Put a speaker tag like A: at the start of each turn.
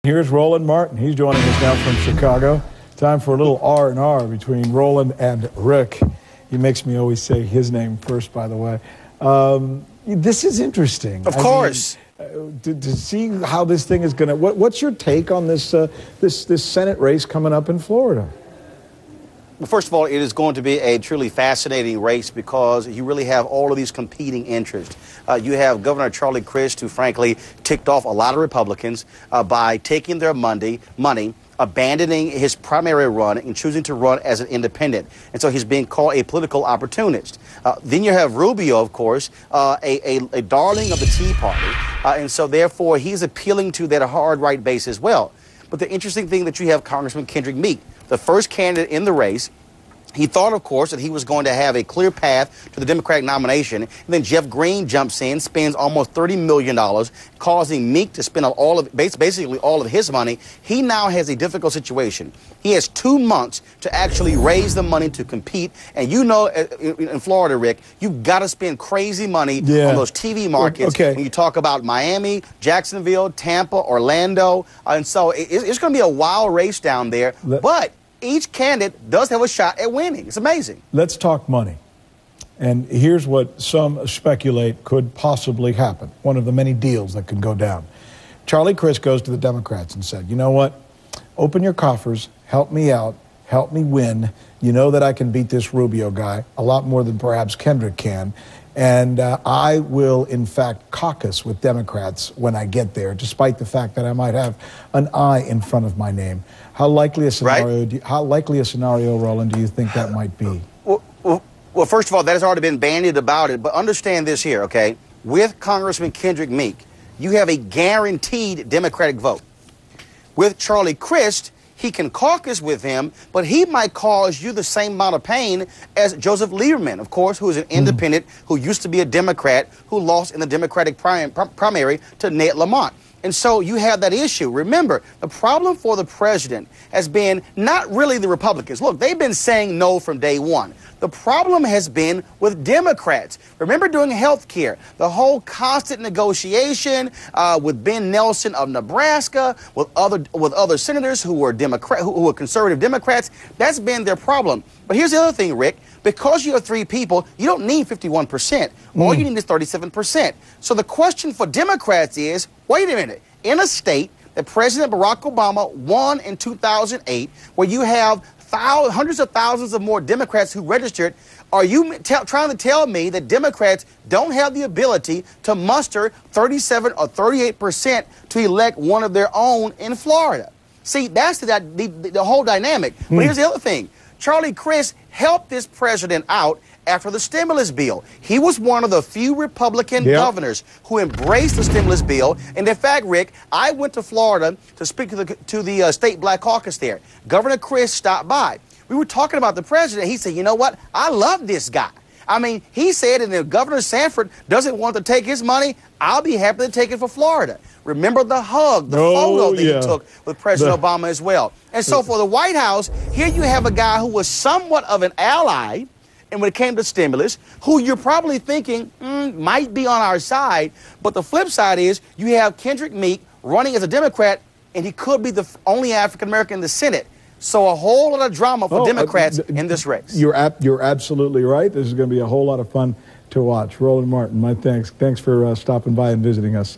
A: Here's Roland Martin. He's joining us now from Chicago. Time for a little R&R between Roland and Rick. He makes me always say his name first, by the way. This is interesting.
B: Of course.
A: To see how this thing is going to... What's your take on this, this Senate race coming up in Florida?
B: Well, first of all, it is going to be a truly fascinating race because you really have all of these competing interests. You have Governor Charlie Crist, who frankly ticked off a lot of Republicans by taking their money, abandoning his primary run and choosing to run as an independent. And so he's being called a political opportunist. Then you have Rubio, of course, a darling of the Tea Party. And so therefore he's appealing to that hard right base as well. But the interesting thing that you have Congressman Kendrick Meek, the first candidate in the race. He thought, of course, that he was going to have a clear path to the Democratic nomination. And then Jeff Green jumps in, spends almost $30 million, causing Meek to spend basically all of his money. He now has a difficult situation. He has 2 months to actually raise the money to compete. And you know, in Florida, Rick, you've got to spend crazy money on those TV markets. When you talk about Miami, Jacksonville, Tampa, Orlando. And so it's going to be a wild race down there. But each candidate does have a shot at winning. It's amazing.
A: Let's talk money. And here's what some speculate could possibly happen. One of the many deals that could go down. Charlie Crist goes to the Democrats and said, you know what? Open your coffers, help me out, help me win. You know that I can beat this Rubio guy a lot more than perhaps Kendrick can. And I will, in fact, caucus with Democrats when I get there, despite the fact that I might have an I in front of my name. How likely a scenario, Roland, do you think that might be?
B: Well, first of all, that has already been bandied about it. But understand this here, okay? With Congressman Kendrick Meek, you have a guaranteed Democratic vote. With Charlie Crist, he can caucus with him, but he might cause you the same amount of pain as Joseph Lieberman, of course, who is an independent, who used to be a Democrat, who lost in the Democratic primary to Ned Lamont. And so you have that issue. Remember, the problem for the president has been not really the Republicans. Look, they've been saying no from day one. The problem has been with Democrats. Remember during health care, the whole constant negotiation with Ben Nelson of Nebraska, with other senators who were conservative Democrats. That's been their problem. But here's the other thing, Rick. Because you have 3 people, you don't need 51%. All you need is 37%. So the question for Democrats is, wait a minute, in a state that President Barack Obama won in 2008, where you have hundreds of thousands of more Democrats who registered, are you trying to tell me that Democrats don't have the ability to muster 37 or 38% to elect one of their own in Florida? See, that's the whole dynamic. But here's the other thing. Charlie Crist helped this president out after the stimulus bill. He was one of the few Republican governors who embraced the stimulus bill. And in fact, Rick, I went to Florida to speak to the state Black Caucus there. Governor Crist stopped by. We were talking about the president. He said, you know what? I love this guy. I mean, he said, and if Governor Sanford doesn't want to take his money, I'll be happy to take it for Florida. Remember the hug, the photo that he took with President Obama as well. And so for the White House, here you have a guy who was somewhat of an ally, and when it came to stimulus, who you're probably thinking might be on our side. But the flip side is you have Kendrick Meek running as a Democrat, and he could be the only African-American in the Senate. So a whole lot of drama for Democrats in this race.
A: You're absolutely right. This is going to be a whole lot of fun to watch. Roland Martin, my thanks. Thanks for stopping by and visiting us.